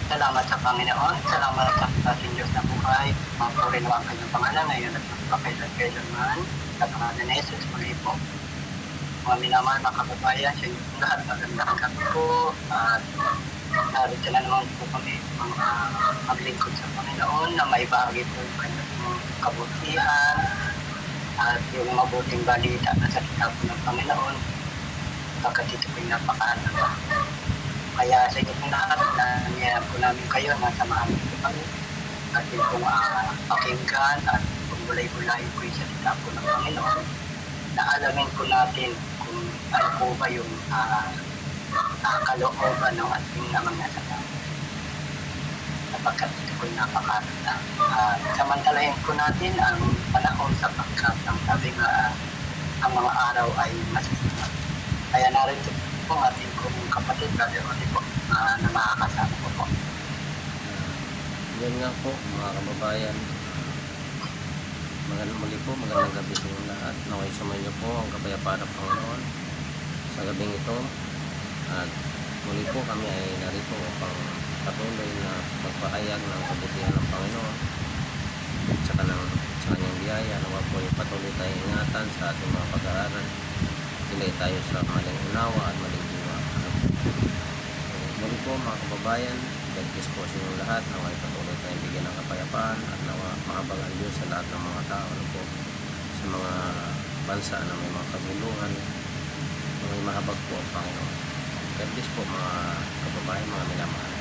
Salamat sa Panginoon, salamat sa ating Diyos na buhay. Mapuri naman ang kanyang pangalan ngayon at magpakailan-kailanman. Sa pangalan ni Jesus, muli po. Mga minamahal mga kababayan, sa inyo lahat, magandang gabi po. At narito na naman po kami mga maglingkod sa Panginoon na may bahagi po yung kanyang kabutihan at yung mabuting balita na sa kitab ng Panginoon. Pagkat ito po yung napakahalaga. Kaya sa inyo pong lahat, nangyayang po namin kayo na samahan po kami at yung pong pakinggan at pumulay-bulay po yung salita po ng Panginoon na alamin po natin kung ano po ba yung kalooban ng ating namang nasa namin. Sapagkat ito po yung napakahalaga. Samantalahin po natin ang panahon sapagkat ang sabi nga ang mga araw ay masisipag. Kaya narito po ang ating kong kapatid, Brother Oli po, na makakasama ko po. Yan nga po mga kababayan. Muli po, magandang gabi sa inyo lahat. Naway sumayin niyo po ang kapayapaan ng Panginoon sa gabing ito. At muli po kami ay narito upang patuloy na magpahayag ng kabutihan ng Panginoon at sa kanyang biyaya. Nawa po yung patuloy tayong ingatan sa ating mga pag-aaral. Pilay tayo sa maling unawa at maling diwa. Muli po mga kababayan, God bless po sa inyong lahat. Nawa patuloy tayong bigyan ng kapayapaan at nawa mahabag ang Diyos sa lahat ng mga tao po sa mga bansa na may mga kabuluhan na may mahabag po ang Panginoon. God bless po mga kababayan, mga minamahal.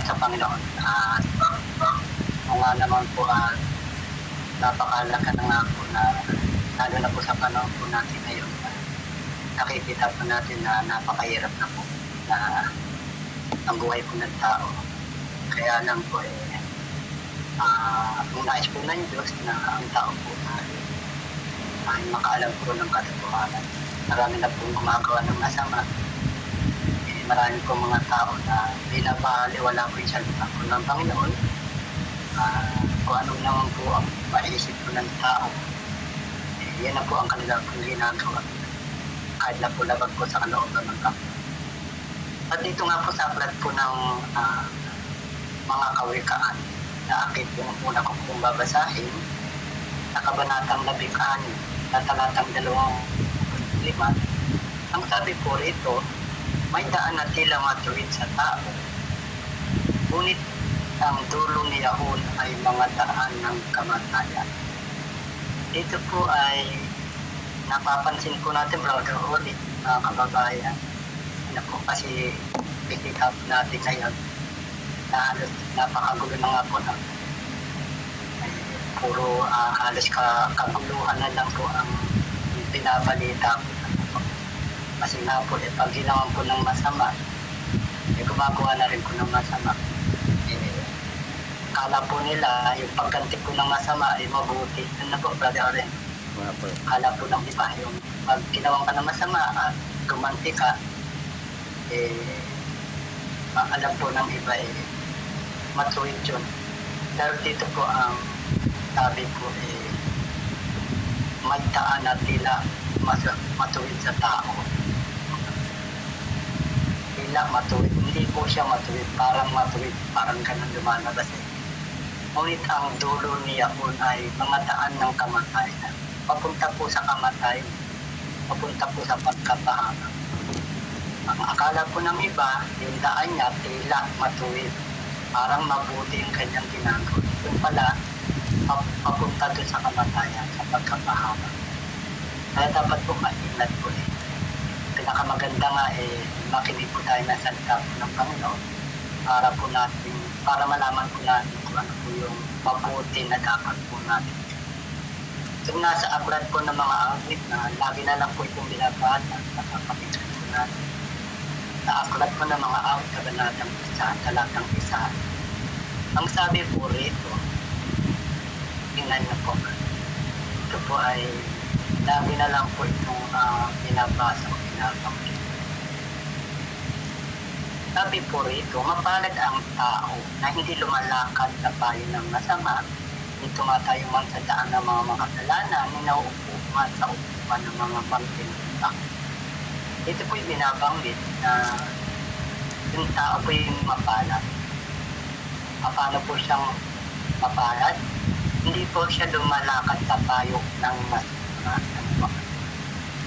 Sa Panginoon, nga naman po napakalaga na nga po na lalo na po sa panahon po natin ngayon, nakikita po natin na napakahirap na po na ang buhay po ng tao. Kaya lang po ang nais po ng Diyos na ang tao po ay makaalam po ng katotohanan. Marami na po gumagawa ng masama. Marami po mga tao na pinapaliwala po yung salita po ng Panginoon. Kung ano naman po ang maisip po ng tao, yan na po ang kanila po ginagawa. Kahit na po labag po sa kalooban ng Panginoon. At dito nga po sa aklat po ng mga kawikaan na akin po muna ko pong babasahin sa kabanatang 16 na talatang 25. Ang sabi po rito, may daan na tila matuwid sa tao, ngunit ang dulo niyaon ay mga daan ng kamatayan. Dito po ay napapansin po natin, Brother Oli, mga kababayan, na po kasi pikita po natin ngayon na halos napakagulo na nga po na puro halos kaguluhan na lang po ang pinabalita po. Kasi nga po, pag ginawan po ng masama, gumagawa na rin po ng masama. Kala po nila, yung pagganti po ng masama ay mabuti. Ano po, Brother Oren? Kala po ng iba, yung pag ginawan ka ng masama at gumanti ka, alam po ng iba, matuwid yun. Pero dito po ang sabi po, may daan na tila matuwid sa tao. Tila matuwid, hindi po siya matuwid, parang ganun lumalabas. Ngunit ang dulo niya po ay mga daan ng kamatayan. Papunta po sa kamatayan, papunta po sa pagkapahamak. Ang akala po ng iba, yung daan niya tila matuwid, parang mabuti yung kanyang ginagawa. Yung pala, papunta doon sa kamatayan, sa pagkapahamak. Kaya dapat po maingat po pinakamaganda nga makinig po tayo na salita po ng Panginoon para malaman po natin kung ano po yung mabuti na dapat po natin. So nasa aklat po ng mga awit na lagi na lang po itong binabasa at nakapakinggan po natin. Sa aklat po ng mga awit, kabanatang 1, talatang 1. Ang sabi po rito, tingnan niyo po, ito po ay lagi na lang po itong binabasa o binabangkit. Sabi po rito, mapalad ang tao na hindi lumalakad sa payo ng masama, hindi tumatayo man sa daan ng mga makasalanan, ni nauupo man sa upuan ng mga pagpinunta. Ito po yung binabanggit na yung tao po yung mapalad. Paano po siyang mapalad? Hindi po siya lumalakad sa payo ng masama.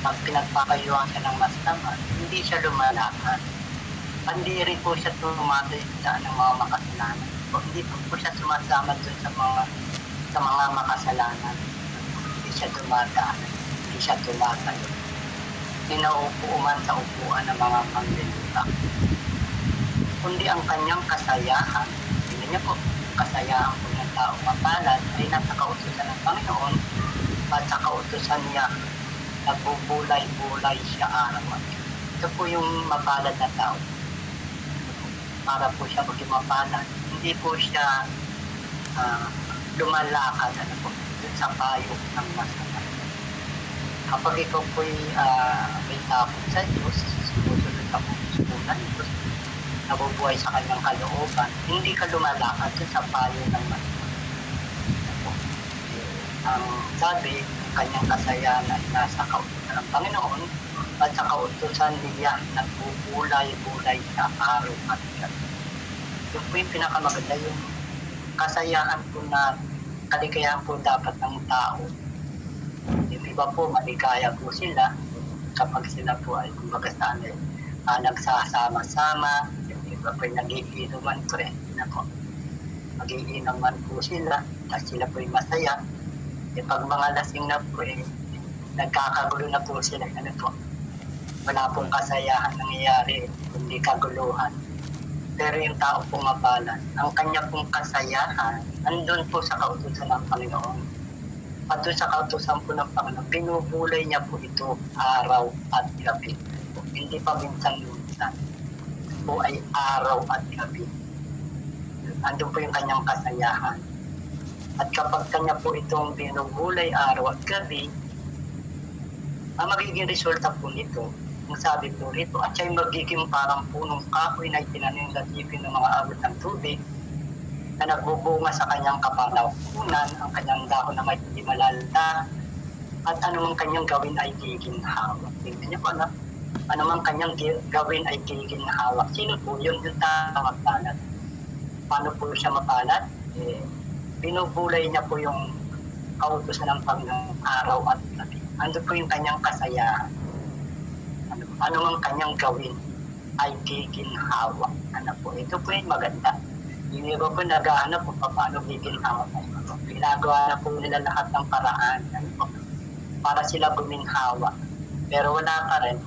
Pag pinagpapayuhan siya ng masama, hindi siya lumalakad. Hindi rin po siya tumatay sa mga makasalanan. Hindi po siya sumasama dun sa mga makasalanan. Hindi siya dumadaan. Hindi siya tumatayo. Pinaupo man sa upuan ng mga manglilipa. Kundi ang kanyang kasayahan, tingnan niyo po, kasayahan po ng tao mapalad ay nasa kautusan ng Panginoon at sa kautusan niya nagbubulay-bulay siya araw-araw. Ito po yung mapalad na tao. Para po siya maging mapalad, hindi po siya lumalakad sa payo ng masama. Kapag ikaw po'y may takot sa Diyos, sumusunod sa puso ng Diyos, nabubuhay sa kanyang kalooban, hindi ka lumalakad sa payo ng masama. Ang sabi, ang kanyang kasayahan ay nasa kautusan ng Panginoon at sa kautusan niya nagbubulay-bulay sa araw at gabi. Yun po yung pinakamaganda, yung kasayahan po na kaligayahan po dapat ng tao. Yung iba po, maligaya po sila kapag sila po ay kumbaga sana nagsasama-sama. Yung iba po ay nagiinuman po magiinuman po sila at sila po ay masaya. Pag mga lasing na po nagkakagulo na po sila. Wala pong kasayahan nangyayari, kundi kaguluhan. Pero yung tao pong mabalan, ang kanya pong kasayahan, andun po sa kautusan ng Panginoon. At doon sa kautusan po ng Panginoon, binubulay niya po ito araw at gabi. Hindi pa minsan-minsan. Po ay araw at gabi. Andun po yung kanyang kasayahan. At kapag kanya po itong binubulay araw at gabi, ang magiging resulta po nito, ang sabi po rito, at siya'y magiging parang punong kahoy na itinanim sa tipin ng mga abot ng tubig na nagbubunga sa kanyang kapanahunan, ang kanyang dahon na may hindi malalda, at anumang kanyang gawin ay giginhawa. Tingnan niyo po, anumang kanyang gawin ay giginhawa. Sino po yun? Yung tao magpalat. Paano po siya mapalat? Binubulay niya po yung kautusan ng Panginoon araw at gabi. Ando po yung kanyang kasayahan. Ano mang kanyang gawin ay giginhawa. Ito po yung maganda. Yung iba po naghahanap kung paano giginhawa. Ginagawa na po nila lahat ng paraan para sila guminhawa. Pero wala pa rin.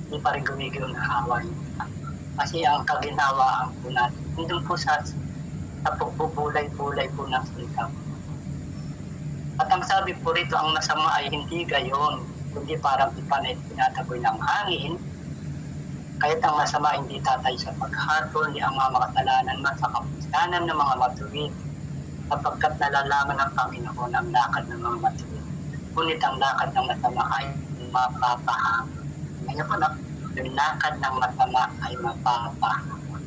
Hindi pa rin gumiginhawa. Kasi ang kaginhawaan po natin, hindi po sa pagbubulay-bulay po ng salita. At ang sabi po rito, ang masama ay hindi gayon, kundi parang ipanay tinataboy ng hangin. Kahit ang masama hindi tatay sa paghatol, ni ang mga makasalanan man sa kapisanan ng mga matuwid, sapagkat nalalaman ng Panginoon ang lakad ng mga matuwid. Ngunit ang lakad ng masama ay mapapahama. Ngayon po yung lakad ng masama ay mapapahama.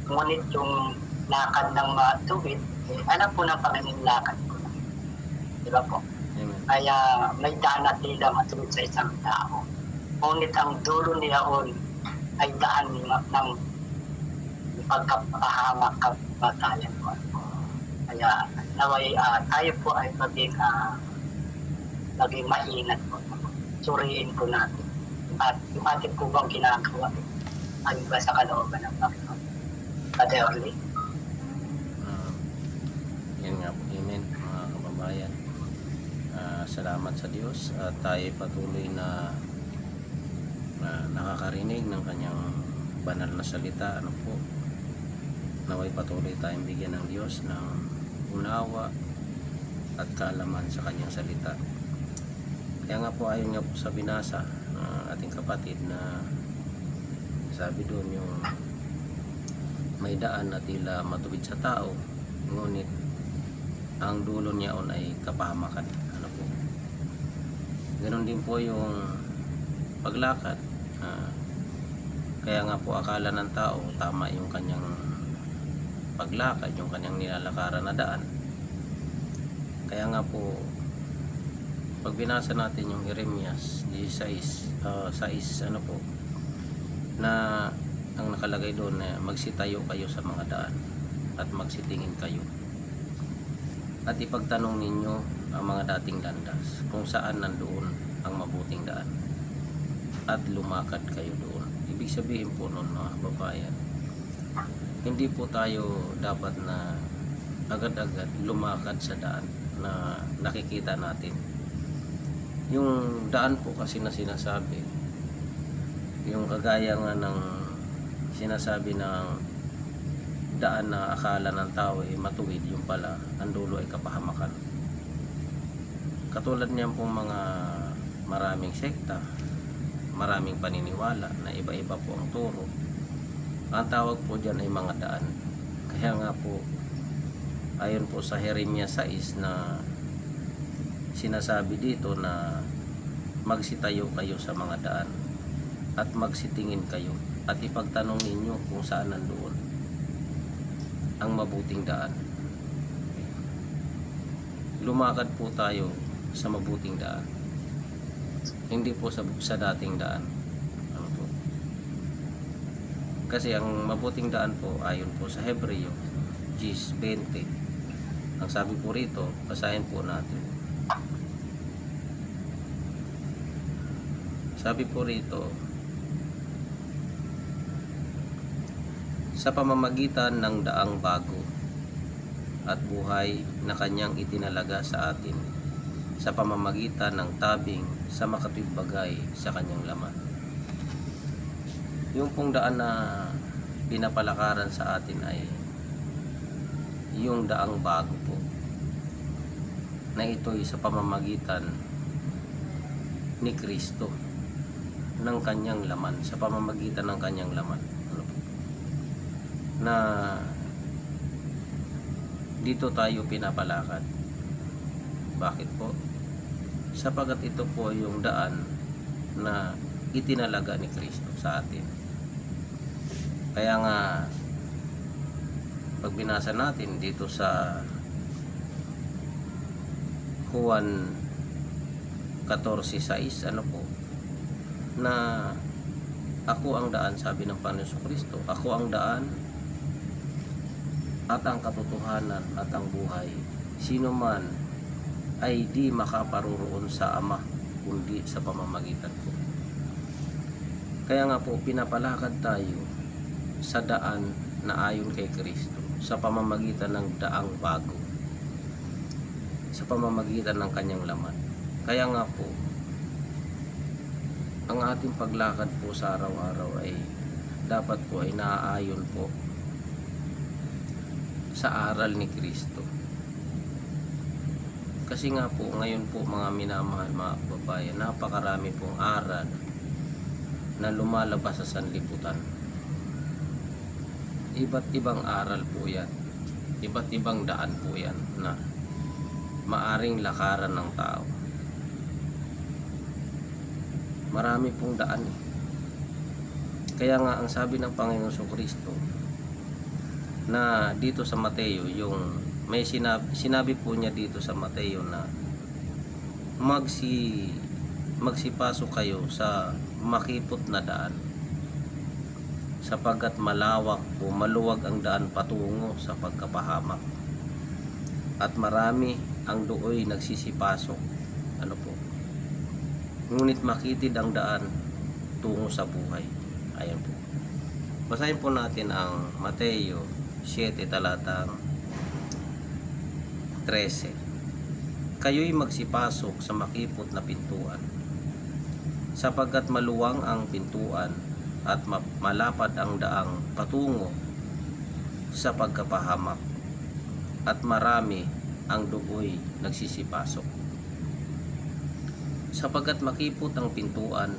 Ngunit yung lakad ng matuwid, alam po ng Panginoon lakad po. Diba po? Amen. Kaya may daan at tila matuwid sa isang tao. Ngunit ang dulo niyaon ay daan ng pagkapahamak kabatayan po. Kaya naway tayo po ay maging maingat po. Suriin po natin. At yung ating po bang ginagawa ay ba sa kalooban ng Panginoon? Pati Orly? Yan nga po. Amen, mga kababayan. Salamat sa Diyos at tayo patuloy na nakakarinig ng kanyang banal na salita. Naway patuloy tayong bigyan ng Diyos ng unawa at kaalaman sa kanyang salita. Kaya nga po, ayon nga po sa binasa ating kapatid na sabi doon yung may daan na tila matuwid sa tao, ngunit ang dulo niyaon ay kapahamakan. Ganon din po yung paglakad. Kaya nga po akala ng tao tama yung kanyang paglakad, yung kanyang nilalakaran na daan. Kaya nga po pag binasa natin yung Jeremias 16 na ang nakalagay doon na magsitayo kayo sa mga daan at magsitingin kayo at ipagtanong ninyo ang mga dating landas kung saan nandoon ang mabuting daan at lumakad kayo doon. Ibig sabihin po noon, mga kababayan, hindi po tayo dapat na agad-agad lumakad sa daan na nakikita natin. Yung daan po kasi na sinasabi, yung kagaya nga ng sinasabi ng daan na akala ng tao ay matuwid, yung pala ang dulo ay kapahamakan. Katulad niyan pong mga maraming sekta, maraming paniniwala na iba-iba po ang turo. Ang tawag po dyan ay mga daan. Kaya nga po, ayon po sa Jeremias 6 na sinasabi dito na magsitayo kayo sa mga daan at magsitingin kayo at ipagtanong ninyo kung saan nandoon ang mabuting daan. Lumakad po tayo sa mabuting daan, hindi po sa dating daan. Ano po? Kasi ang mabuting daan po ayon po sa Hebreo 10:20, ang sabi po rito, basahin po natin. Sabi po rito, sa pamamagitan ng daang bago at buhay na kanyang itinalaga sa atin, sa pamamagitan ng tabing sa makatwidbagay sa kanyang laman. Yung pong daan na pinapalakaran sa atin ay yung daang bago po, na ito'y sa pamamagitan ni Kristo, ng kanyang laman, sa pamamagitan ng kanyang laman. Na dito tayo pinapalakad. Bakit po? Sapagat ito po yung daan na itinalaga ni Kristo sa atin. Kaya nga pag binasa natin dito sa Juan 14:6, ano po, na ako ang daan, sabi ng Panginoon Kristo, ako ang daan at ang katotohanan at ang buhay. Sino man ay di makaparoroon sa Ama kundi sa pamamagitan ko. Kaya nga po pinapalakad tayo sa daan na ayon kay Kristo, sa pamamagitan ng daang bago, sa pamamagitan ng kanyang laman. Kaya nga po ang ating paglakad po sa araw-araw ay dapat po ay naaayon po sa aral ni Kristo. Kasi nga po ngayon po, mga minamahal mga kababayan, napakarami pong aral na lumalabas sa sanlibutan. Iba't ibang aral po yan, iba't ibang daan po yan na maaring lakaran ng tao. Marami pong daan eh. Kaya nga ang sabi ng Panginoon Kristo na dito sa Mateo, yung may sinabi po niya dito sa Mateo na magsipasok kayo sa makipot na daan, sapagkat malawak o maluwag ang daan patungo sa pagkapahamak at marami ang dooy nagsisipasok, ano po, ngunit makitid ang daan tungo sa buhay. Ayan po. Basahin po natin ang Mateo 7 talatang 13. Kayo'y magsipasok sa makipot na pintuan, sapagkat maluwang ang pintuan at malapad ang daang patungo sa pagkapahamak at marami ang dooy nagsisipasok. Sapagkat makipot ang pintuan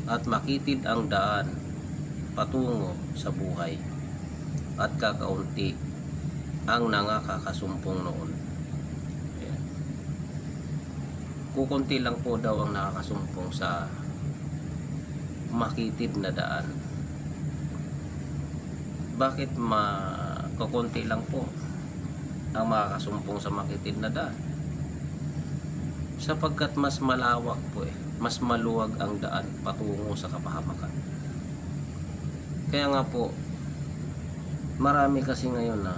at makitid ang daan patungo sa buhay at kakaunti ang nakakasumpong noon. Ayan. Kukunti lang po daw ang nakakasumpong sa makitid na daan. Bakit kukunti lang po ang makakasumpong sa makitid na daan? Sapagkat mas malawak po mas maluwag ang daan patungo sa kapahamakan. Kaya nga po, marami kasi ngayon na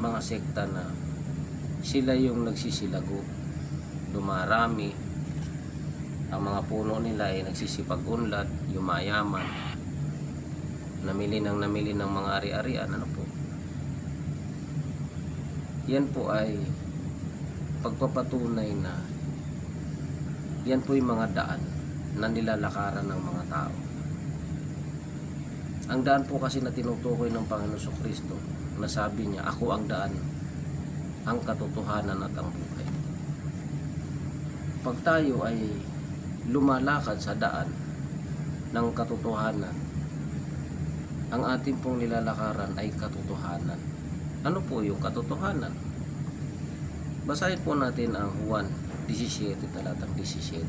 mga sekta na sila yung nagsisilago, dumarami, ang mga puno nila ay nagsisipag-unlad, yumayaman, namili ng mga ari-arian. Ano po, yan po ay pagpapatunay na yan po yung mga daan na nilalakaran ng mga tao. Ang daan po kasi na tinutukoy ng Panginoon Kristo, na sabi niya, ako ang daan, ang katotohanan at ang buhay. Pag tayo ay lumalakad sa daan ng katotohanan, ang ating pong nilalakaran ay katotohanan. Ano po yung katotohanan? Basahin po natin ang Juan 17, talatang 17.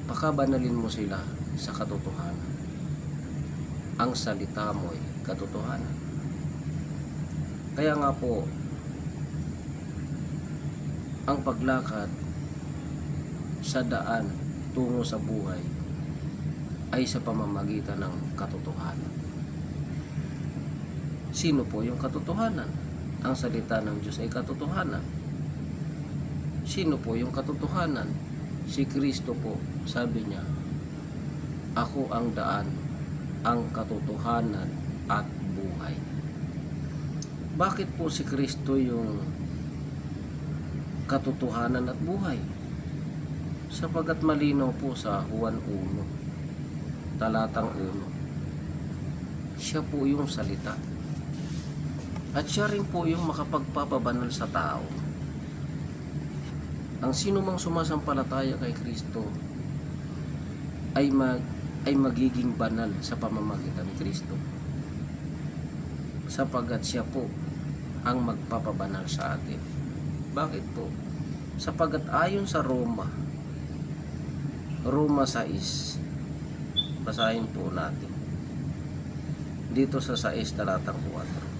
Pakabanalin mo sila sa katotohanan. Ang salita mo ay katotohanan. Kaya nga po, ang paglakad sa daan tungo sa buhay ay sa pamamagitan ng katotohanan. Sino po yung katotohanan? Ang salita ng Diyos ay katotohanan. Sino po yung katotohanan? Si Kristo po, sabi niya, ako ang daan, ang katotohanan at buhay. Bakit po si Kristo yung katotohanan at buhay? Sapagat malinaw po sa Juan 1, talatang 1, siya po yung salita. At siya rin po yung makapagpapabanal sa tao. Ang sino mang sumasampalataya kay Kristo ay magiging banal sa pamamagitan ni Kristo, sapagat siya po ang magpapabanal sa atin. Bakit po? Sapagat ayon sa Roma 6, basahin po natin dito sa 6 talatang 4.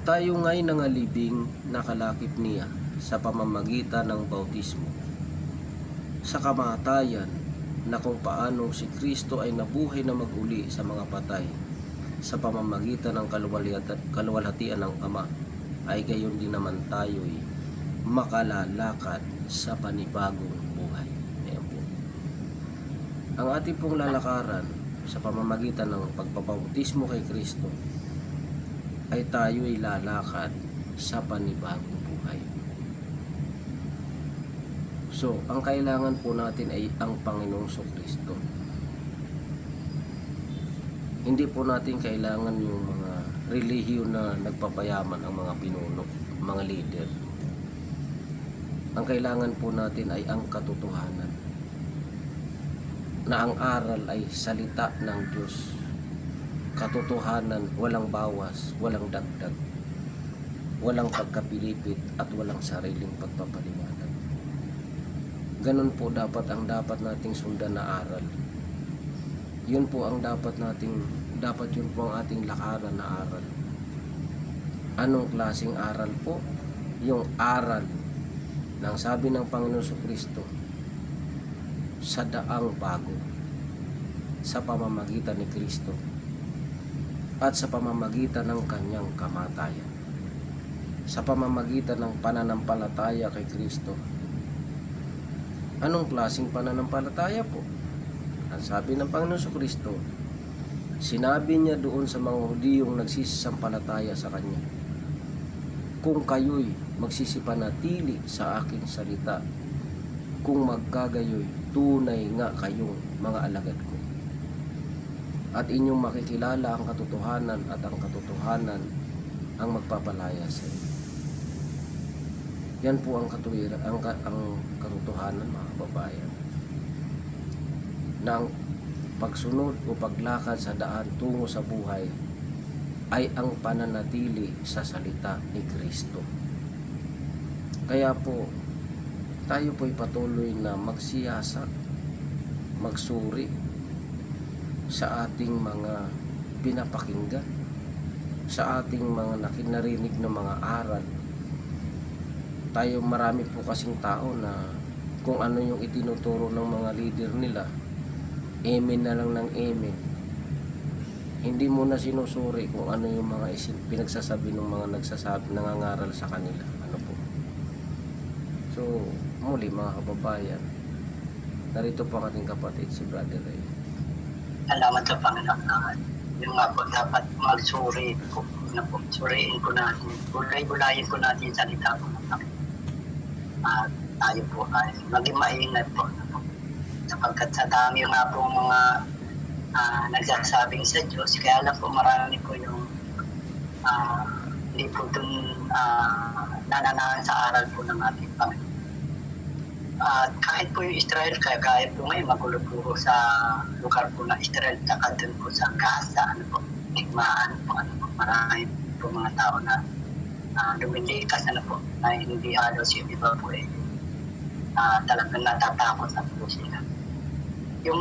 Tayo nga'y nangalibing nakalakip niya sa pamamagitan ng bautismo sa kamatayan, na kung paano si Kristo ay nabuhay na maguli sa mga patay sa pamamagitan ng kaluwalhatian ng Ama, ay gayon din naman tayo'y makalalakad sa panibagong buhay. Ayan po. Ang ating pong lalakaran sa pamamagitan ng pagpabautismo kay Kristo ay tayo'y lalakad sa panibagong buhay. So, ang kailangan po natin ay ang Panginoong Kristo. Hindi po natin kailangan yung mga relihiyon na nagpapayaman ang mga pinuno, mga leader. Ang kailangan po natin ay ang katotohanan, na ang aral ay salita ng Diyos. Katotohanan, walang bawas, walang dagdag, walang pagkapilipit at walang sariling pagpapaliwanag. Ganun po dapat nating sundan na aral. Yun po ang dapat yun po ang ating lakaran na aral. Anong klaseng aral po? Yung aral ng sabi ng Panginoon Kristo, sa daang bago, sa pamamagitan ni Kristo at sa pamamagitan ng kanyang kamatayan, sa pamamagitan ng pananampalataya kay Kristo. Anong klaseng pananampalataya po? Ang sabi ng Panginoon Kristo, sinabi niya doon sa mga Hudiyong nagsisisampalataya sa Kanya, kung kayo'y magsisipanatili sa aking salita, kung magkagayoy, tunay nga kayong mga alagad ko. At inyong makikilala ang katotohanan, at ang katotohanan ang magpapalaya sa inyo. Yan po ang katotohanan, mga kababayan, na ang pagsunod o paglakad sa daan tungo sa buhay ay ang pananatili sa salita ni Kristo. Kaya po, tayo po'y patuloy na magsiyasat, magsuri sa ating mga pinapakinggan, sa ating mga narinig na mga aral. Tayo, marami po kasing tao na kung ano yung itinuturo ng mga leader nila, amen na lang ng amen. Hindi mo na sinusuri kung ano yung mga pinagsasabi ng mga nangangaral sa kanila. Ano po? So, muli mga kababayan, narito po ang ating kapatid, si Brother Ray. Salamat sa Panginoon na yung nga po dapat magsuri po. Suriin po natin. Bulay-bulayin po natin yung salita po ng Panginoon. At tayo po ay maging maingat po. Sapagkat sa dami nga po mga nagsasabing sa Diyos, kaya lang po marami po yung hindi po dun nananahan sa aral po ng ating Panginoon. At kahit po yung Israel, kaya po ngayon magulo po sa lugar po ng Israel, saka dun po sa Gaza, Igmaan po, marami po mga tao na lumilikas na hindi halos yung iba po talagang natatakot na po sila. Yung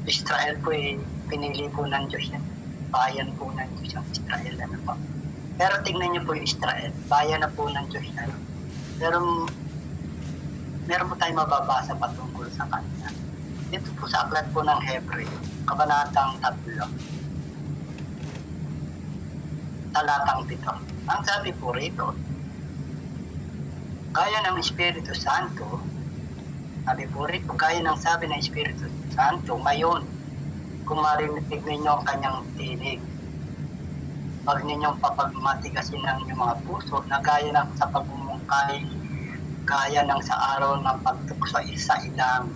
Israel po pinili po ng Diyos yan. Bayan po ng Diyos yung Israel. Pero tingnan niyo po yung Israel. Bayan na po ng Diyos yan. Pero meron po tayong mababasa patungkol sa kanila. Dito po sa aklat po ng Hebreo, kabanatang 3, talatang 7. Ang sabi po rito, gaya ng Espiritu Santo, sabi po rito, gaya ng sabi ng Espiritu Santo, ngayon, kung marinig ninyo ang kanyang tinig, pag ninyong papagmatigasin ng inyong mga puso, na gaya ng sa pagmumungkay, gaya ng sa araw ng pagtukso sa ilang,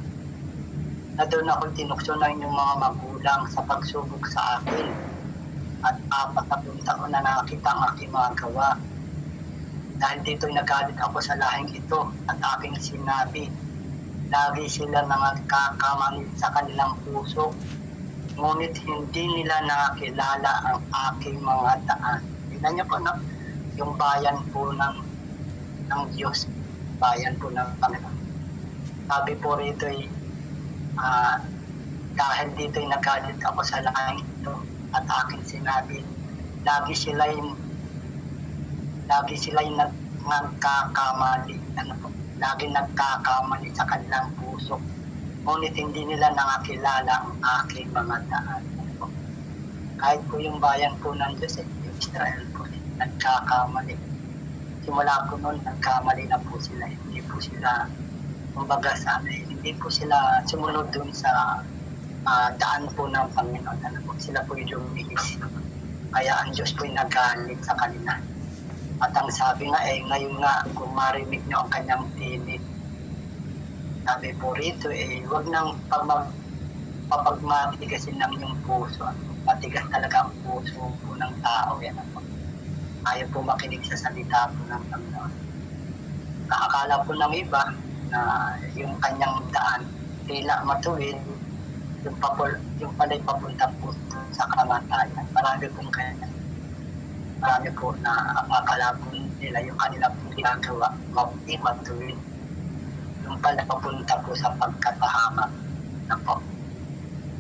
na doon ako tinukso ng inyong mga magulang sa pagsubok sa akin, at 40 taon na nakita ang aking mga gawa. Dahil dito'y nagalit ako sa lahing ito at aking sinabi, lagi sila nangagkakamanid sa kanilang puso, ngunit hindi nila nakakilala ang aking mga daan. Tingnan niyo po, yung bayan po ng Diyos, bayan po ng Panginoon. Sabi po rito dahil dito'y nagalit ako sa lahing ito at aking sinabi, lagi sila'y nagkakamali, lagi nagkakamali sa kanilang puso, ngunit hindi nila nakakilala ang aking mga daan. Kahit po yung bayan po ng Diyos, yung Israel po, nagkakamali. Simula po noon, nagkamali na po sila. Hindi po sila, kumbaga hindi po sila sumunod dun sa daan po ng Panginoon. Sila po yung lumihis. Kaya ang Diyos po yung nagalit sa kanila. At ang sabi nga ngayon nga, kung marinig nyo ang kanyang tinig, sabi po rito huwag nang papagmatigasin ng inyong puso. Matigas talaga ang puso po ng tao. Yan po. Ayaw po makinig sa salita po ng Panginoon. Nakakala po ng iba na yung kanyang daan tila matuwid, yung pala'y papunta po sa kamatayan. Marami po na akala po nila yung kanila po ginagawa mabuti, matuwid. Yung pala papunta po sa pagkatahamak na po.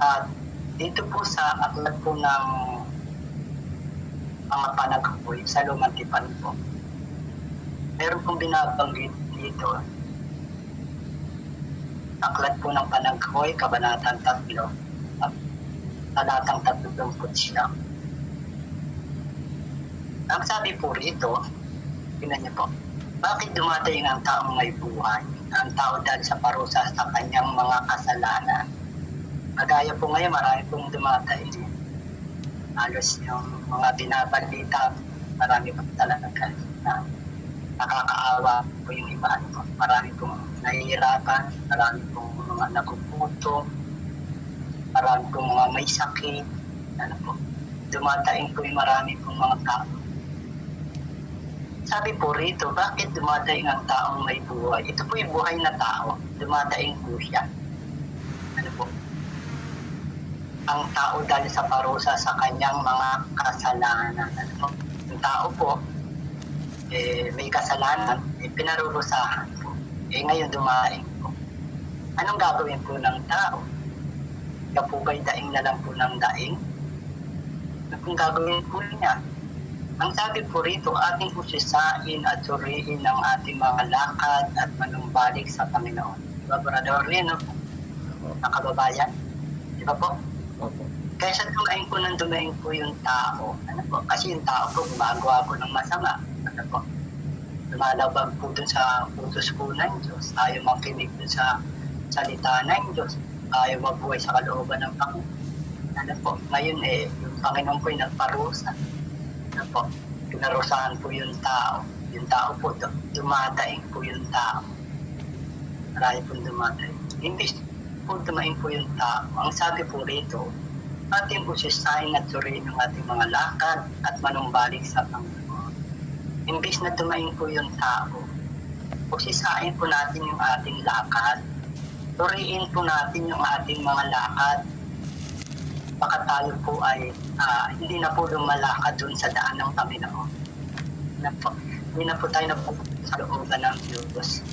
At dito po sa aklat po ng mga panagkapoy sa Lumang Tipan po, meron pong binabanggit dito. Aklat po ng Panaghoy, kabanatang 3, talatang 39. Ang sabi po rito, tingnan niyo po, bakit dumadating ang taong may buhay? Ang tao dahil sa parusa sa kanyang mga kasalanan. Kagaya po ngayon, marami pong dumadating. Halos yung mga binabalita, marami po talaga na nakakaawa po yung iba. Marami pong nahihirapan, marami pong mga nagugutom, marami pong mga may sakit. Dumadaing po yung marami pong mga tao. Sabi po rito, bakit dumadaing ang taong may buhay? Ito po yung buhay na tao, dumadaing po siya. Ang tao dahil sa parusa sa kanyang mga kasalanan. Yung tao po, may kasalanan, pinarurusahan po. Ngayon dumaing po. Anong gagawin po ng tao? Kaya po ba'y daing na lang po ng daing? Kung gagawin po niya, ang sabi po rito, ating usisain at suriin ang ating mga lakad at manumbalik sa Panginoon. Diba, Brother Reno? na kababayan. Di ba po? Opo. Kaya sa dumaing po nang dumaing po yung tao, ano po, kasi yung tao po gumagawa po ng masama. Ano po? Lumalabag po dun sa utos po ng Diyos. Ayaw makinig dun sa salita ng Diyos. Ayaw mabuhay sa kalooban ng Panginoon. Ano po? Ngayon yung Panginoon po yung nagparusa. Ano po? Pinarusahan po yung tao. Yung tao po, dumadaing po yung tao. Marami po dumadaing. Imbis po dumaing po yung tao. Ang sabi po rito, ating po sisayin at suriin ng ating mga lakad at manumbalik sa Panginoon. Imbis na dumaing po yung tao, sisayin po natin yung ating lakad. Suriin po natin yung ating mga lakad. Baka tayo po ay hindi na po lumalakad dun sa daan ng Panginoon. Hindi na po tayo nabubuhay sa kalooban ng Diyos.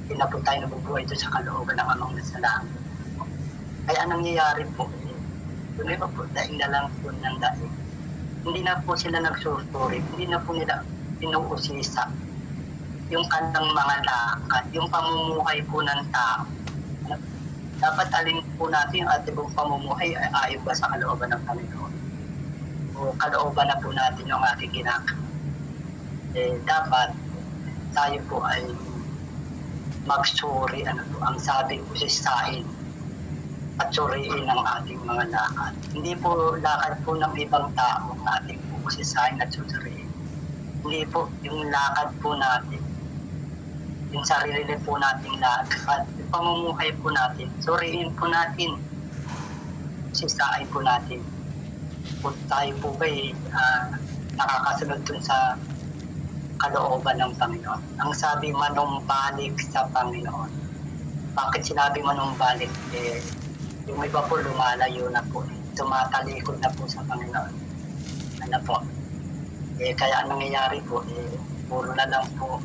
Hindi na po tayo nabubuhay dun sa kalooban ng Amang nasa langit. Kaya anong nangyayari po? Yung iba po, daing na lang po ng daing. Hindi na po sila nagsusuri, hindi na po nila pinuusisa yung kanilang mga lakad, yung pamumuhay po ng tao. Dapat alin po natin yung ating pamumuhay ay ayon ba sa kalooban ng Panginoon? O kalooban na po natin yung ating ginagawa. Dapat tayo po ay magsuri, ang sabi po si Sain, at suriin ang ating mga lakad. Hindi po lakad po ng ibang tao na ating po sisahin at susuriin. Hindi po yung lakad po natin, yung sarili po nating lakad, yung pamumuhay po natin, suriin po natin, sisahin po natin. Kung tayo po ba'y nakakasunod dun sa kalooban ng Panginoon. Ang sabi, manumbalik sa Panginoon. Bakit sinabi manumbalik? Yung iba po lumalayo na po, tumatalikod na po sa Panginoon. Ano po? Kaya ang nangyayari po, puro na lang po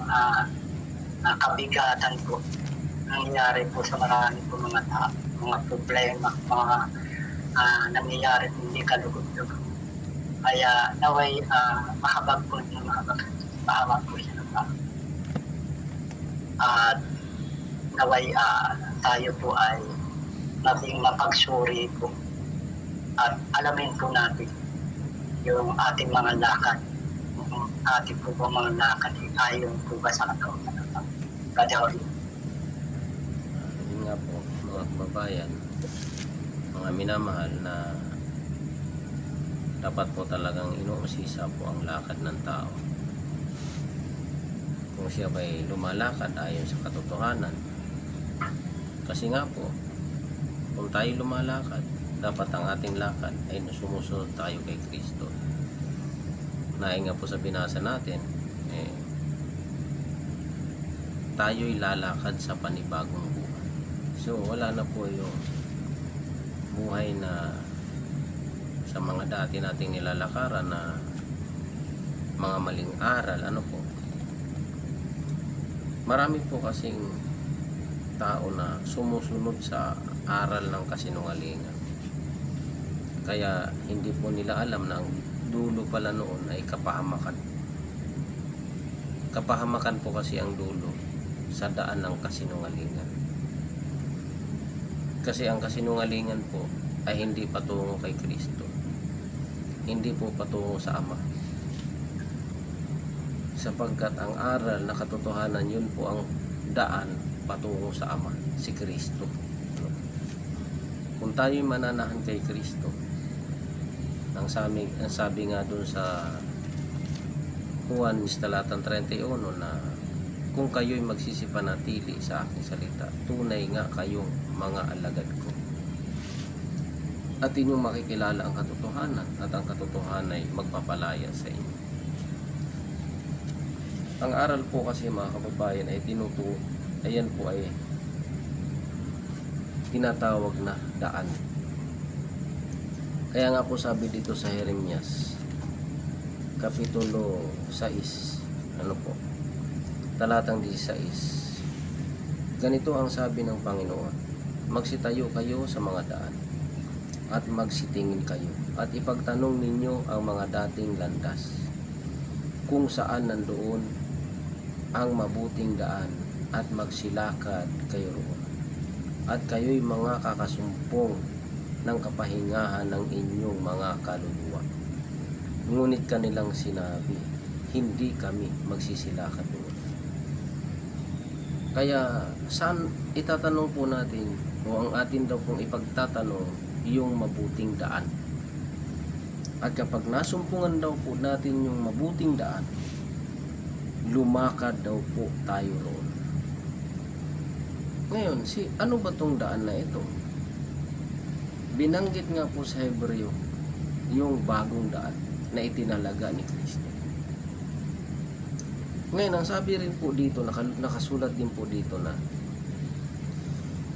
kabigatan po. Nangyayari po sa marami po mga tao, mga problema, mga nangyayari po hindi kalugod-lugod. Kaya naway mahabag po siya ng tao. At naway tayo po ay maging mapagsuri po at alamin po natin yung ating mga lakad, yung ating po mga lakad ayon po ba sa kalooban ng Panginoon. Yun nga po mga kababayan, mga minamahal, na dapat po talagang inuusisa po ang lakad ng tao. Kung siya ba'y lumalakad ayon sa katotohanan, kasi nga po kung tayo lumalakad, dapat ang ating lakad ay sumusunod tayo kay Kristo. Nahin nga po sa binasa natin, tayo'y lalakad sa panibagong buhay. So wala na po yung buhay na sa mga dati nating nilalakaran na mga maling aral. Ano po? Marami po kasing tao na sumusunod sa aral ng kasinungalingan. Kaya hindi po nila alam na ang dulo pala noon ay kapahamakan. Kapahamakan po kasi ang dulo sa daan ng kasinungalingan. Kasi ang kasinungalingan po ay hindi patungo kay Kristo. Hindi po patungo sa Ama. Sapagkat ang aral na katotohanan, yun po ang daan patungo sa Ama, si Kristo. Kung tayo'y mananahan kay Kristo, ang sabi nga dun sa Juan talatang 31 na kung kayo'y magsisipanatili sa aking salita, tunay nga kayong mga alagad ko. At inyong makikilala ang katotohanan, at ang katotohanan ay magpapalaya sa inyo. Ang aral po kasi mga kababayan ay ayan po ay tinatawag na daan. Kaya nga po sabi dito sa Jeremias Kapitulo 6, talatang 16. Ganito ang sabi ng Panginoon: magsitayo kayo sa mga daan at magsitingin kayo at ipagtanong ninyo ang mga dating landas, kung saan nandoon ang mabuting daan, at magsilakad kayo roon. at kayo'y mga kakasumpong ng kapahingahan ng inyong mga kaluluwa. Ngunit kanilang sinabi, hindi kami magsisilakan doon. Kaya saan itatanong po natin o ang atin daw pong ipagtatanong yung mabuting daan? At kapag nasumpungan daw po natin yung mabuting daan, lumakad daw po tayo roon. Ngayon, ano ba tong daan na ito? Binanggit nga po sa Hebreo yung bagong daan na itinalaga ni Kristo. Ngayon, ang sabi rin po dito, nakasulat din po dito na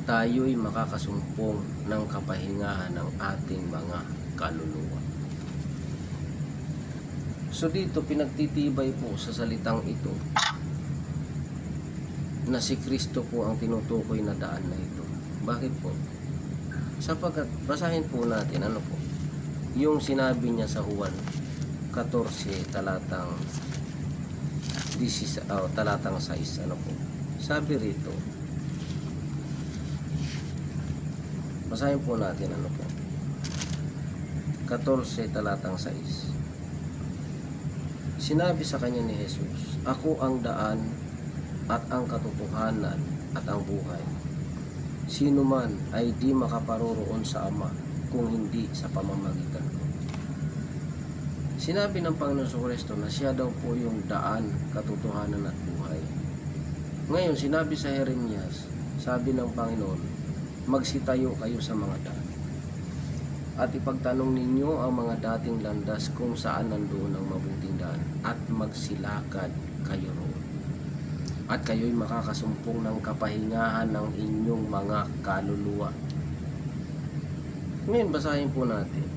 tayo'y makakasumpong ng kapahingahan ng ating mga kaluluwa. So dito, pinagtitibay po sa salitang ito na si Kristo po ang tinutukoy na daan na ito. Bakit po? Sapagkat, basahin po natin, ano po? Yung sinabi niya sa Juan 14, talatang 6, ano po? Sabi rito, basahin po natin, ano po? 14, talatang 6. Sinabi sa kanya ni Jesus, ako ang daan at ang katotohanan at ang buhay. Sino man ay di makaparoroon sa Ama kung hindi sa pamamagitan ko. Sinabi ng Panginoon Kristo na siya daw po yung daan, katotohanan at buhay. Ngayon, sinabi sa Jeremias, sabi ng Panginoon, magsitayo kayo sa mga daan. At ipagtanong ninyo ang mga dating landas kung saan nandoon ang mabuting daan at magsilakad kayo roon. At kayo'y makakasumpong ng kapahingahan ng inyong mga kaluluwa. Ngayon, basahin po natin.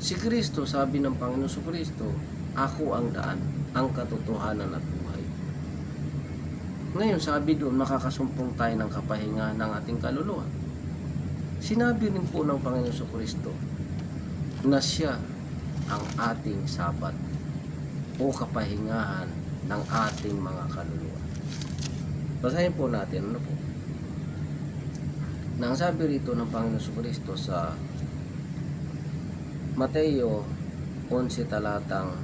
Si Kristo, sabi ng Panginoon Kristo, ako ang daan, ang katotohanan at buhay. Ngayon, sabi doon, makakasumpong tayo ng kapahingahan ng ating kaluluwa. Sinabi rin po ng Panginoon Kristo na siya ang ating sabat o kapahingahan ng ating mga kaluluwa. Basahin po natin, ano po? Nang sabi rito ng Panginoon Kristo sa Mateo 11 talatang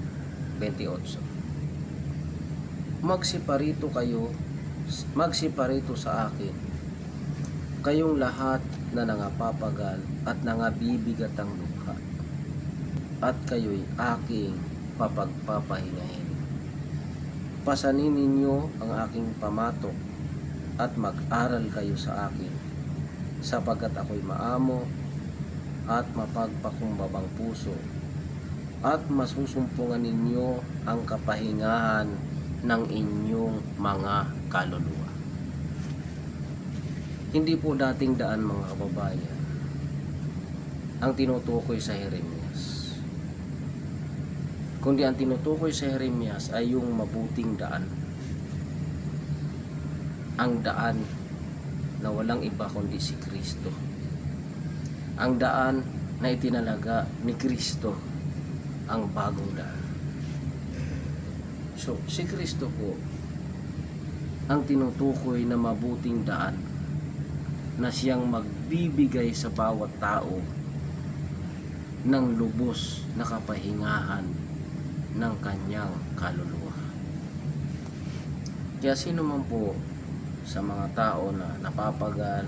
28. Magsiparito sa akin, kayong lahat na nangapapagal at nangabibigat ang lukha, at kayo'y aking papagpapahingahin. Pasanin ninyo ang aking pamatok at mag-aral kayo sa akin, sapagkat ako'y maamo at mapagpakumbabang puso, at masusumpungan ninyo ang kapahingahan ng inyong mga kaluluwa. Hindi po dating daan, mga kababayan, ang tinutukoy sa Jeremias. Kundi ang tinutukoy sa Jeremias ay yung mabuting daan. Ang daan na walang iba kundi si Kristo. Ang daan na itinalaga ni Kristo, ang bagong daan. So, si Kristo po ang tinutukoy na mabuting daan na siyang magbibigay sa bawat tao ng lubos na kapahingahan ng kanyang kaluluwa. Kaya sino man po sa mga tao na napapagal,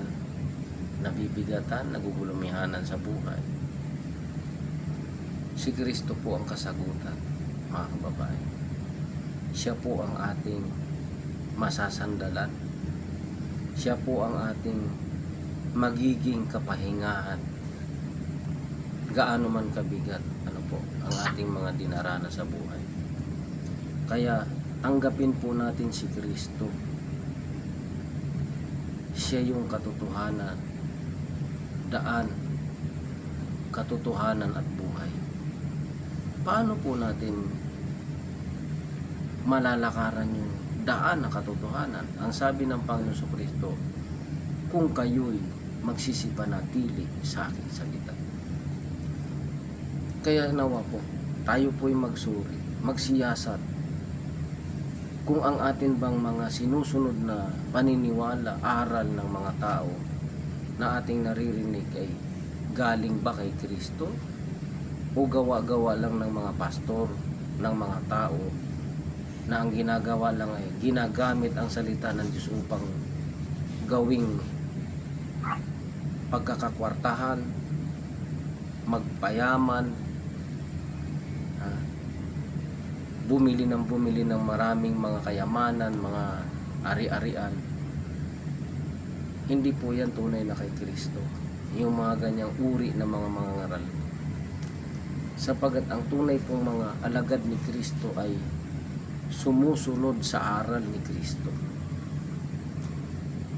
nabibigatan, nagugulumihanan sa buhay, si Kristo po ang kasagutan, mga kababayan. Siya po ang ating masasandalan. Siya po ang ating magiging kapahingahan. Gaano man kabigat, ang ating mga dinaranas sa buhay. Kaya, tanggapin po natin si Kristo. Siya yung katotohanan, daan, katotohanan at buhay. Paano po natin malalakaran yung daan na katotohanan? Ang sabi ng Panginoon Kristo, kung kayo'y magsisipanatili sa aking salita. Kaya nawa po, tayo po'y magsuri, magsiyasat kung ang atin bang mga sinusunod na paniniwala, aral ng mga tao na ating naririnig ay galing ba kay Kristo o gawa-gawa lang ng mga pastor, ng mga tao na ang ginagawa lang ay ginagamit ang salita ng Diyos upang gawing pagkakakwartahan, magpayaman, bumili ng maraming mga kayamanan, mga ari-arian. Hindi po yan tunay na kay Kristo, yung mga ganyang uri ng mga mangangaral. Sapagat ang tunay pong mga alagad ni Kristo ay sumusunod sa aral ni Kristo.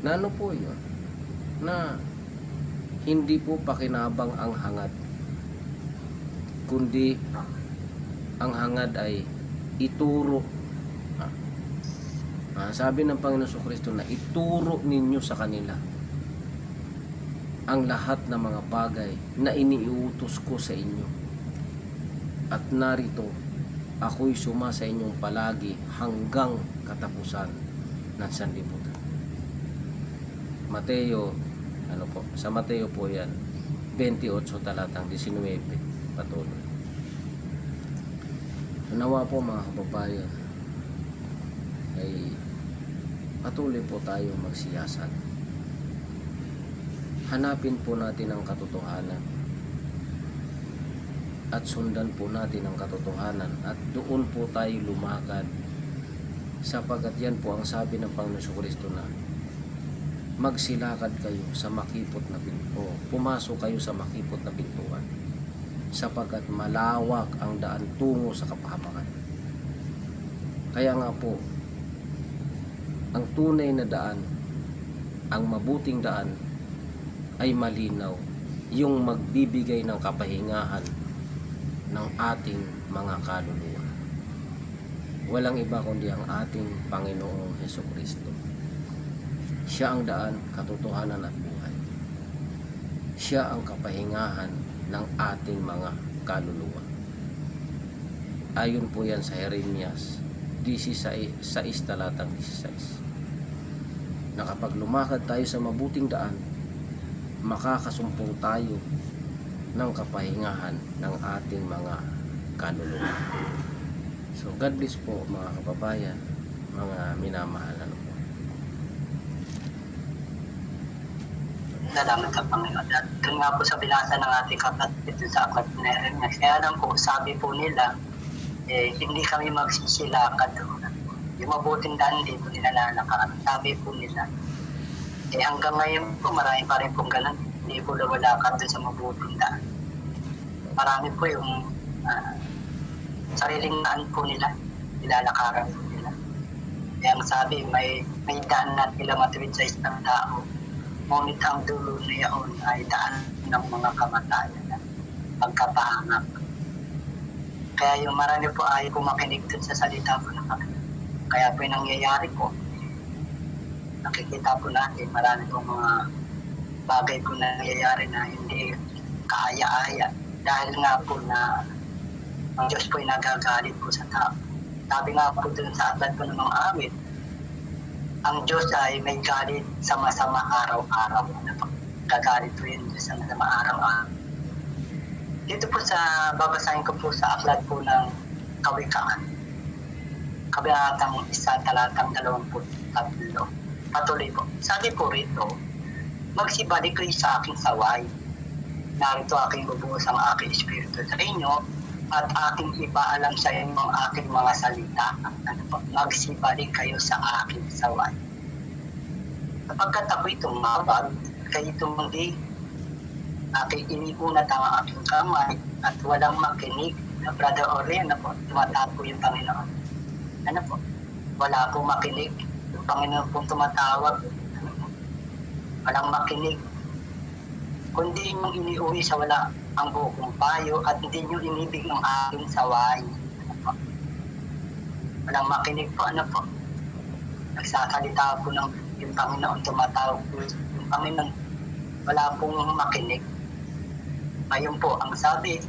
Na ano po yun? Na hindi po pakinabang ang hangad, kundi ang hangad ay ituro. Sabi ng Panginoon Kristo na ituro ninyo sa kanila ang lahat ng mga bagay na iniuutos ko sa inyo. At narito, ako'y suma sa inyong palagi hanggang katapusan ng sanlibutan. Mateo, sa Mateo po yan, 28 talatang 19, patuloy. Nawa po mga kababayan, ay patuloy po tayo magsiyasat. Hanapin po natin ang katotohanan at sundan po natin ang katotohanan at doon po tayo lumakad, sapagat yan po ang sabi ng Panginoon Kristo na magsilakad kayo sa makipot na pinto, pumasok kayo sa makipot na pintuan, sapagat malawak ang daan tungo sa kapahamakan. Kaya nga po, ang tunay na daan, ang mabuting daan ay malinaw, yung magbibigay ng kapahingahan ng ating mga kaluluwa. Walang iba kundi ang ating Panginoong Hesukristo. Siya ang daan, katotohanan at buhay. Siya ang kapahingahan ng ating mga kaluluwa. Ayon po yan sa Jeremias 16 talatang 16. Na kapag lumakad tayo sa mabuting daan, makakasumpong tayo ng kapahingahan ng ating mga kaluluwa. So God bless po mga kababayan, mga minamahal. Po. Salamat sa Panginoon. At doon nga po sa binasa ng ating kapatid sa aklat na Jeremias, kaya lang po sabi po nila, hindi kami magsisilakad doon. Yung mabuting daan din po nila lalakaran. Sabi po nila, hanggang ngayon po marami pa rin pong ganun. Hindi po lumalakad doon sa mabuting daan. Marami po yung sariling daan po nila, nilalakaran po nila. Kaya ang sabi, may daan na nila matuwid sa isang tao. Ngunit ang dulo na yaon ay daan ng mga kamatayan at pagkapahamak. Kaya yung marami po ay pumakinig dun sa salita po ng Panginoon. Kaya po yung nangyayari po, nakikita po natin marami po mga bagay po na nangyayari na hindi kaaya-aya. Dahil nga po na ang Diyos po ay nagagalit po sa tao. Sabi nga po dun sa aklat po ng mga awit, ang Diyos ay may galit sa masama araw-araw. Gagalit po yun sa masama araw-araw. Dito po sa babasahin ko po sa aklat po ng Kawikaan. Kabanatang 1 talatang 23. Patuloy po. Sabi po rito, magsibalik kayo sa aking saway. Narito aking bubuhos ang aking espiritu sa inyo at aking ipaalam sa inyo ang aking mga salita. Magsibalik kayo sa aking saway. Kapagkat ako'y tumawag, kayo tumanggi, aking iniunat ang aking kamay at walang makinig. Brother Orlin, tumatapo yung Panginoon. Wala po makinig. Yung Panginoon po tumatawag. Walang makinig. Kundi yung iniuwi sa wala ang bukong payo at hindi nyo inibig ng aking saway. Walang makinig po. Nagsasalita po ng yung Panginoon, tumatawag po yung Panginoon. Wala pong makinig. Ayun po, ang sabi,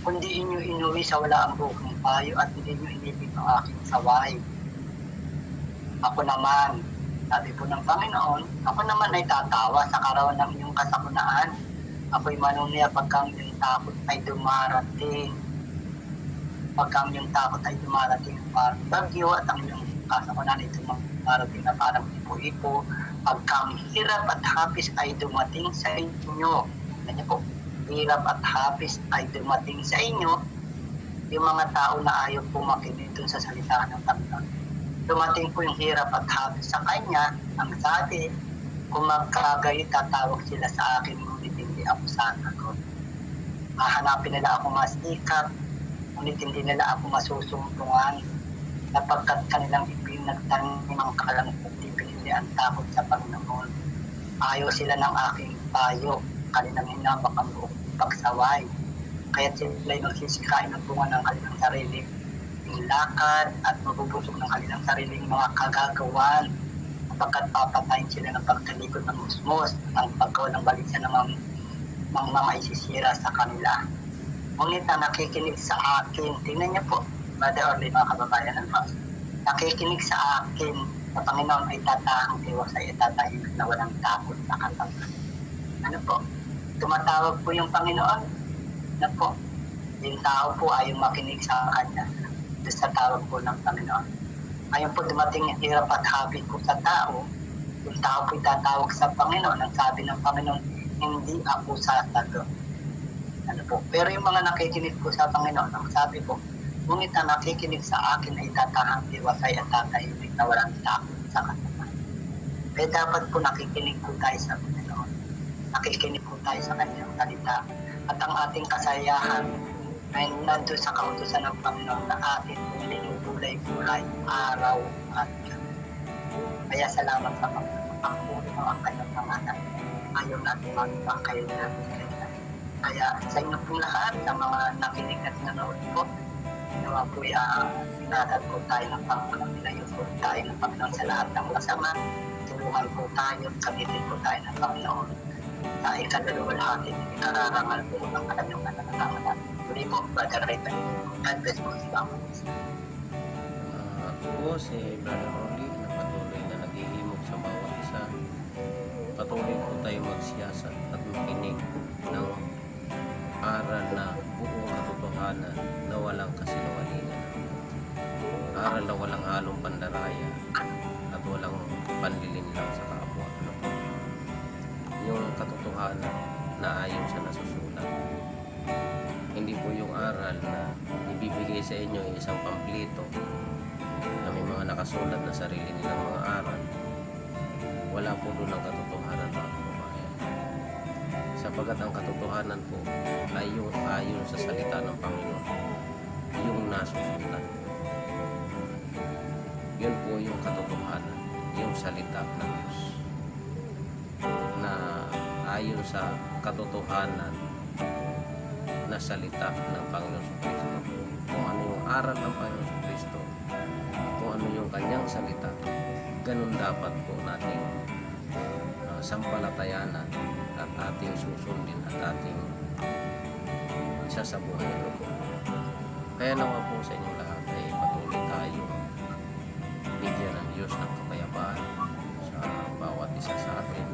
kundi inyo inuwi sa wala ang bukong payo at hindi nyo inibig ng aking saway. Ako naman, sabi po ng Panginoon, ako naman ay tatawa sa karawan ng iyong kasakunaan. Ako'y manunuya pagka yung takot ay dumarating. Pagka yung takot ay dumarating parang bagyo at ang iyong kasakunaan ay dumarating na parang ipo-ipo. Pagka hirap at hapis ay dumating sa inyo. Ganyan po, hirap at hapis ay dumating sa inyo. Yung mga tao na ayaw po makinig dun sa salita ng Panginoon. Dumating po yung hirap at hapis sa kanya. Ang sabi, kung magkagayo, tatawag sila sa akin, ngunit hindi ako sasagot. Hahanapin nila ako masikap, ngunit hindi nila ako masusumpungan. Napagkat kanilang ipinagtanim ang kalangkot, pinili ang takot sa Panginoon. Ayaw sila ng aking payo, kanilang hinambak ang buong pagsaway. Kaya sila'y magsisikain ng bunga ng kanilang sariling lakad at mabubusog ng kanilang sariling mga kagagawan. Sapagkat papatayin sila ng pagtalikod ng musmos at ang paggawa ng balisa ng mga isisira sa kanila. Ngunit na nakikinig sa akin, tingnan niyo po, Brother Orly, mga kababayan ng Paz, nakikinig sa akin, sa Panginoon ay tatahang iwasay at tatahimik na walang takot sa katawan. Ano po? Tumatawag po yung Panginoon. Ano po? Yung tao po ay makinig sa Kanya doon sa tawag po ng Panginoon. Ngayon po dumating yung hirap at hapit po sa tao. Yung tao po itatawag sa Panginoon. Ang sabi ng Panginoon, hindi ako sasagot. Ano po? Pero yung mga nakikinig po sa Panginoon, ang sabi po, ngunit na nakikinig sa akin ay tatahang iwasay at tatahimik na walang takot sa katawan. Kaya dapat po nakikinig po tayo sa Panginoon. Nakikinig po tayo sa Kanyang salita. At ang ating kasayahan ay nandun sa kautusan ng Panginoon na atin kung linubulay-bulay araw at gabi. Kaya salamat sa Panginoon. Ang puro ang kanyang pangalan. Ayaw natin magpakail natin kanya. Kaya sa inyo pong lahat, sa mga nakinig at nanood po, naman po sinatad po tayo ng Panginoon. Nilayo po tayo ng Panginoon sa lahat ng masama. Tulungan po tayo, kamitin po tayo ng Panginoon. Sa ikadalawahatin, ikararangal po ang kanyang kananangalan natin. Muli po, Brother Raven. God bless po. Salamat. Ako po si Brother Orly na patuloy na naghihimok sa bawat isa. Patuloy po tayo magsiyasat at makinig ng aral na buong katotohanan na walang kasinungalingan. Aral na walang halong pandaraya at walang panlilinlang sa kapwa. Yung katotohanan na ayon sa nasusulat. Hindi po yung aral na ibibigay sa inyo isang pamplito na may mga nakasulat na sarili nilang mga aral. Wala po doon ang katotohanan, mga kababayan. Sapagat ang katotohanan po ay yung ayon sa salita ng Panginoon, yung nasusulat. Yun po yung katotohanan, yung salita ng Diyos na ayon sa katotohanan na salita ng Panginoon Kristo. Kung ano yung aral ng Panginoon Kristo, kung ano yung kanyang salita, ganun dapat po nating sampalatayanan at ating susundin at ating isasabuhay ito po. Kaya naman po sa inyong lahat ay patuloy tayo bigyan ng Diyos ng kapayapaan sa bawat isa sa atin